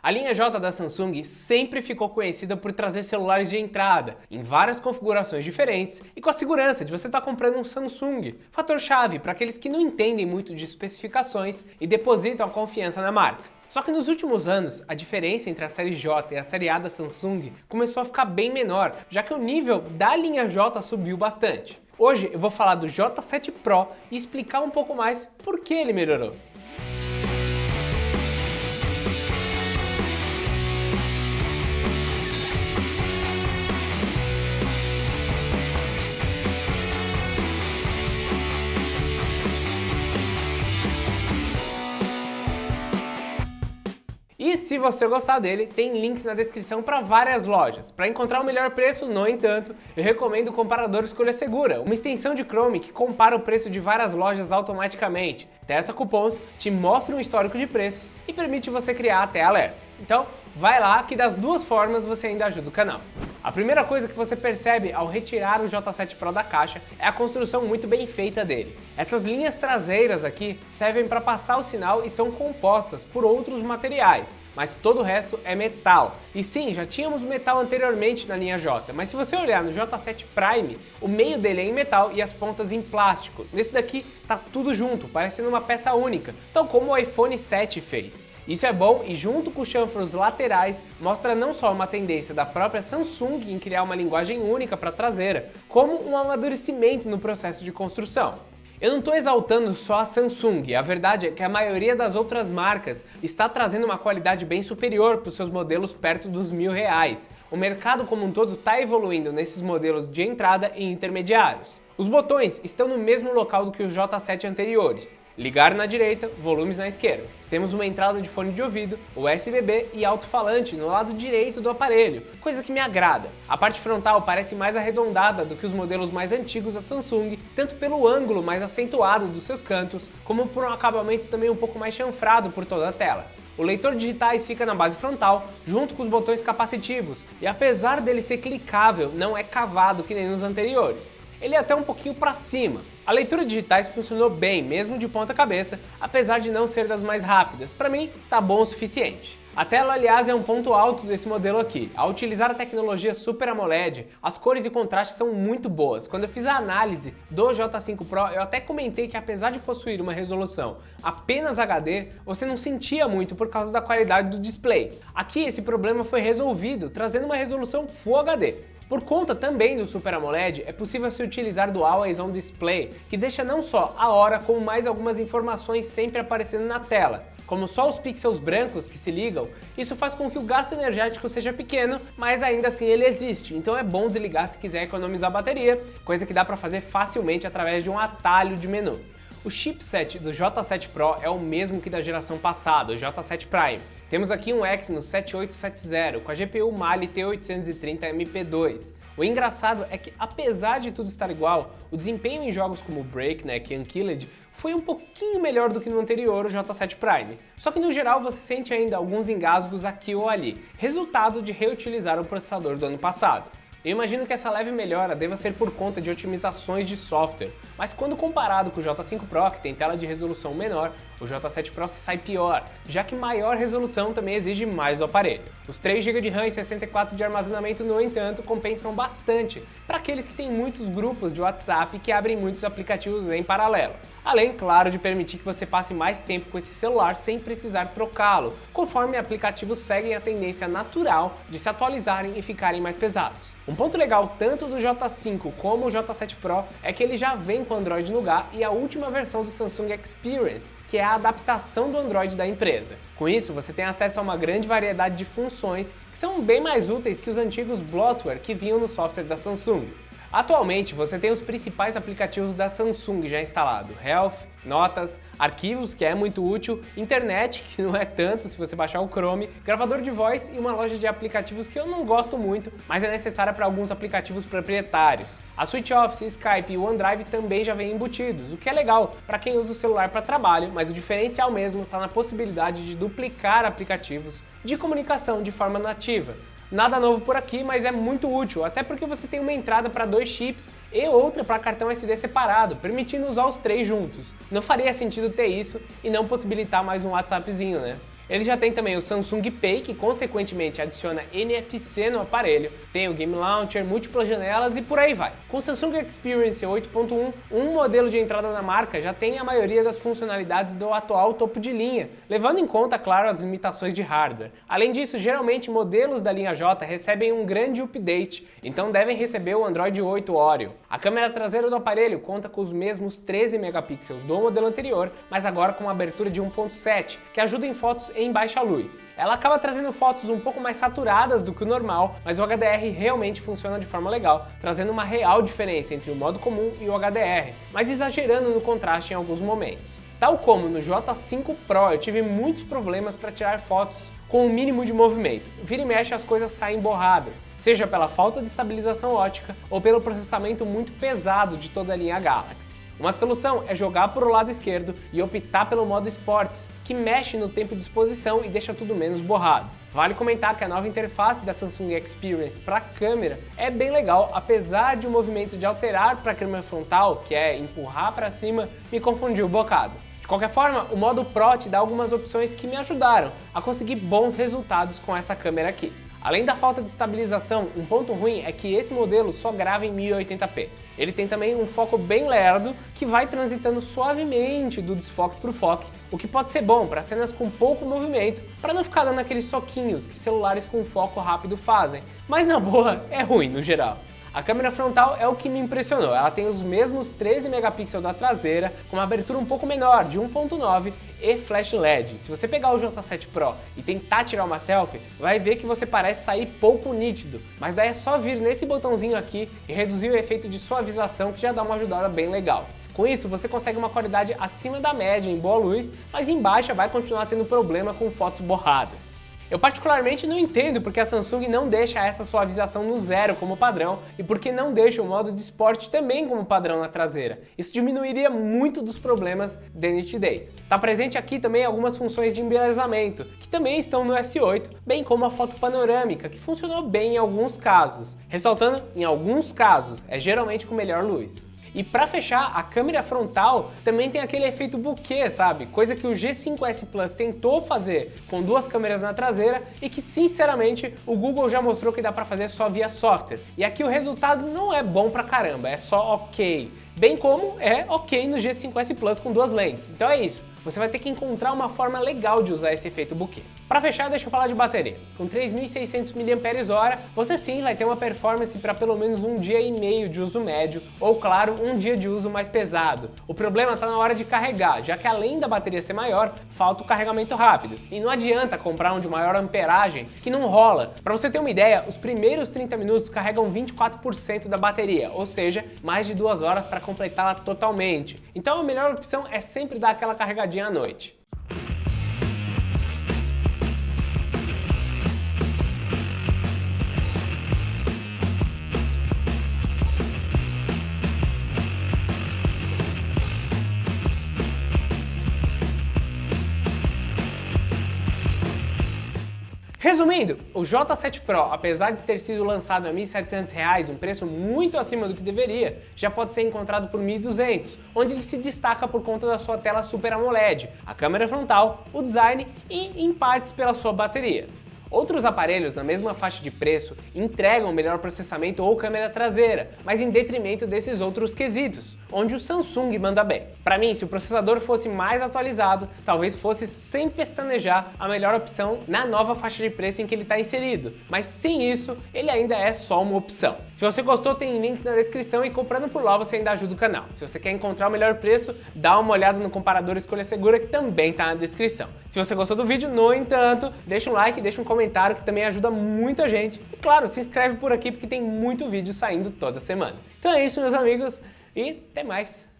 A linha J da Samsung sempre ficou conhecida por trazer celulares de entrada, em várias configurações diferentes e com a segurança de você estar comprando um Samsung. Fator-chave para aqueles que não entendem muito de especificações e depositam a confiança na marca. Só que nos últimos anos, a diferença entre a série J e a série A da Samsung começou a ficar bem menor, já que o nível da linha J subiu bastante. Hoje eu vou falar do J7 Pro e explicar um pouco mais por que ele melhorou. E se você gostar dele, tem links na descrição para várias lojas. Para encontrar o melhor preço, no entanto, eu recomendo o comparador Escolha Segura, uma extensão de Chrome que compara o preço de várias lojas automaticamente, testa cupons, te mostra um histórico de preços e permite você criar até alertas. Então, vai lá que das duas formas você ainda ajuda o canal. A primeira coisa que você percebe ao retirar o J7 Pro da caixa é a construção muito bem feita dele. Essas linhas traseiras aqui servem para passar o sinal e são compostas por outros materiais, mas todo o resto é metal. E sim, já tínhamos metal anteriormente na linha J, mas se você olhar no J7 Prime, o meio dele é em metal e as pontas em plástico. Nesse daqui tá tudo junto, parecendo uma peça única, tal como o iPhone 7 fez. Isso é bom e junto com os chanfros laterais mostra não só uma tendência da própria Samsung em criar uma linguagem única para a traseira, como um amadurecimento no processo de construção. Eu não estou exaltando só a Samsung, a verdade é que a maioria das outras marcas está trazendo uma qualidade bem superior para os seus modelos perto dos R$1.000. O mercado como um todo está evoluindo nesses modelos de entrada e intermediários. Os botões estão no mesmo local do que os J7 anteriores. Ligar na direita, volumes na esquerda. Temos uma entrada de fone de ouvido, USB-B e alto-falante no lado direito do aparelho, coisa que me agrada. A parte frontal parece mais arredondada do que os modelos mais antigos da Samsung, tanto pelo ângulo mais acentuado dos seus cantos, como por um acabamento também um pouco mais chanfrado por toda a tela. O leitor de digitais fica na base frontal, junto com os botões capacitivos, e apesar dele ser clicável, não é cavado que nem nos anteriores. Ele é até um pouquinho para cima. A leitura de digitais funcionou bem, mesmo de ponta cabeça, apesar de não ser das mais rápidas. Para mim, tá bom o suficiente. A tela, aliás, é um ponto alto desse modelo aqui. Ao utilizar a tecnologia Super AMOLED, as cores e contrastes são muito boas. Quando eu fiz a análise do J5 Pro, eu até comentei que apesar de possuir uma resolução apenas HD, você não sentia muito por causa da qualidade do display. Aqui esse problema foi resolvido, trazendo uma resolução Full HD. Por conta também do Super AMOLED, é possível se utilizar do Always On Display, que deixa não só a hora, como mais algumas informações sempre aparecendo na tela. Como só os pixels brancos que se ligam, isso faz com que o gasto energético seja pequeno, mas ainda assim ele existe, então é bom desligar se quiser economizar bateria, coisa que dá para fazer facilmente através de um atalho de menu. O chipset do J7 Pro é o mesmo que da geração passada, o J7 Prime. Temos aqui um Exynos 7870 com a GPU Mali T830 MP2. O engraçado é que, apesar de tudo estar igual, o desempenho em jogos como Breakneck e Unkilled foi um pouquinho melhor do que no anterior, o J7 Prime. Só que no geral você sente ainda alguns engasgos aqui ou ali, resultado de reutilizar o processador do ano passado. Eu imagino que essa leve melhora deva ser por conta de otimizações de software, mas quando comparado com o J5 Pro, que tem tela de resolução menor, o J7 Pro se sai pior, já que maior resolução também exige mais do aparelho. Os 3 GB de RAM e 64 de armazenamento, no entanto, compensam bastante para aqueles que têm muitos grupos de WhatsApp que abrem muitos aplicativos em paralelo. Além, claro, de permitir que você passe mais tempo com esse celular sem precisar trocá-lo, conforme aplicativos seguem a tendência natural de se atualizarem e ficarem mais pesados. Um ponto legal tanto do J5 como o J7 Pro é que ele já vem com Android Nougat e a última versão do Samsung Experience, que é a adaptação do Android da empresa. Com isso, você tem acesso a uma grande variedade de funções que são bem mais úteis que os antigos bloatware que vinham no software da Samsung. Atualmente, você tem os principais aplicativos da Samsung já instalado: Health, Notas, Arquivos, que é muito útil, Internet, que não é tanto se você baixar o Chrome, gravador de voz e uma loja de aplicativos que eu não gosto muito, mas é necessária para alguns aplicativos proprietários. A Suite Office, Skype e o OneDrive também já vêm embutidos, o que é legal para quem usa o celular para trabalho, mas o diferencial mesmo está na possibilidade de duplicar aplicativos de comunicação de forma nativa. Nada novo por aqui, mas é muito útil, até porque você tem uma entrada para 2 chips e outra para cartão SD separado, permitindo usar os 3 juntos. Não faria sentido ter isso e não possibilitar mais um WhatsAppzinho, né? Ele já tem também o Samsung Pay, que consequentemente adiciona NFC no aparelho, tem o Game Launcher, múltiplas janelas e por aí vai. Com o Samsung Experience 8.1, um modelo de entrada na marca já tem a maioria das funcionalidades do atual topo de linha, levando em conta, claro, as limitações de hardware. Além disso, geralmente modelos da linha J recebem um grande update, então devem receber o Android 8 Oreo. A câmera traseira do aparelho conta com os mesmos 13 megapixels do modelo anterior, mas agora com uma abertura de 1.7, que ajuda em fotos em baixa luz. Ela acaba trazendo fotos um pouco mais saturadas do que o normal, mas o HDR realmente funciona de forma legal, trazendo uma real diferença entre o modo comum e o HDR, mas exagerando no contraste em alguns momentos. Tal como no J5 Pro, eu tive muitos problemas para tirar fotos com o mínimo de movimento. Vira e mexe as coisas saem borradas, seja pela falta de estabilização ótica ou pelo processamento muito pesado de toda a linha Galaxy. Uma solução é jogar para o lado esquerdo e optar pelo modo Sports, que mexe no tempo de exposição e deixa tudo menos borrado. Vale comentar que a nova interface da Samsung Experience para câmera é bem legal, apesar de o movimento de alterar para a câmera frontal, que é empurrar para cima, me confundiu um bocado. De qualquer forma, o modo Pro te dá algumas opções que me ajudaram a conseguir bons resultados com essa câmera aqui. Além da falta de estabilização, um ponto ruim é que esse modelo só grava em 1080p. Ele tem também um foco bem lerdo que vai transitando suavemente do desfoque para o foco, o que pode ser bom para cenas com pouco movimento, para não ficar dando aqueles soquinhos que celulares com foco rápido fazem, mas na boa é ruim no geral. A câmera frontal é o que me impressionou, ela tem os mesmos 13 megapixels da traseira, com uma abertura um pouco menor, de 1.9 e flash LED. Se você pegar o J7 Pro e tentar tirar uma selfie, vai ver que você parece sair pouco nítido, mas daí é só vir nesse botãozinho aqui e reduzir o efeito de suavização que já dá uma ajudada bem legal. Com isso, você consegue uma qualidade acima da média em boa luz, mas em baixa vai continuar tendo problema com fotos borradas. Eu particularmente não entendo porque a Samsung não deixa essa suavização no zero como padrão e porque não deixa o modo de esporte também como padrão na traseira. Isso diminuiria muito dos problemas de nitidez. Está presente aqui também algumas funções de embelezamento, que também estão no S8, bem como a foto panorâmica, que funcionou bem em alguns casos. Ressaltando, em alguns casos, é geralmente com melhor luz. E para fechar, a câmera frontal também tem aquele efeito bokeh, sabe? Coisa que o G5S Plus tentou fazer com duas câmeras na traseira e que, sinceramente, o Google já mostrou que dá para fazer só via software. E aqui o resultado não é bom pra caramba, é só ok. Bem como é ok no G5S Plus com duas lentes. Então é isso, você vai ter que encontrar uma forma legal de usar esse efeito bokeh. Para fechar, deixa eu falar de bateria. Com 3.600 mAh, você sim vai ter uma performance para pelo menos um dia e meio de uso médio, ou claro, um dia de uso mais pesado. O problema está na hora de carregar, já que além da bateria ser maior, falta o carregamento rápido. E não adianta comprar um de maior amperagem, que não rola. Para você ter uma ideia, os primeiros 30 minutos carregam 24% da bateria, ou seja, mais de 2 horas para completá-la totalmente. Então a melhor opção é sempre dar aquela carregadinha à noite. Resumindo, o J7 Pro, apesar de ter sido lançado a R$ 1.700, um preço muito acima do que deveria, já pode ser encontrado por R$ 1.200, onde ele se destaca por conta da sua tela Super AMOLED, a câmera frontal, o design e, em partes, pela sua bateria. Outros aparelhos na mesma faixa de preço entregam melhor processamento ou câmera traseira, mas em detrimento desses outros quesitos, onde o Samsung manda bem. Para mim, se o processador fosse mais atualizado, talvez fosse, sem pestanejar, a melhor opção na nova faixa de preço em que ele está inserido, mas sem isso, ele ainda é só uma opção. Se você gostou, tem links na descrição e comprando por lá você ainda ajuda o canal. Se você quer encontrar o melhor preço, dá uma olhada no comparador Escolha Segura que também está na descrição. Se você gostou do vídeo, no entanto, deixa um like, deixa um comentário que também ajuda muita gente. E claro, se inscreve por aqui porque tem muito vídeo saindo toda semana. Então é isso, meus amigos, e até mais!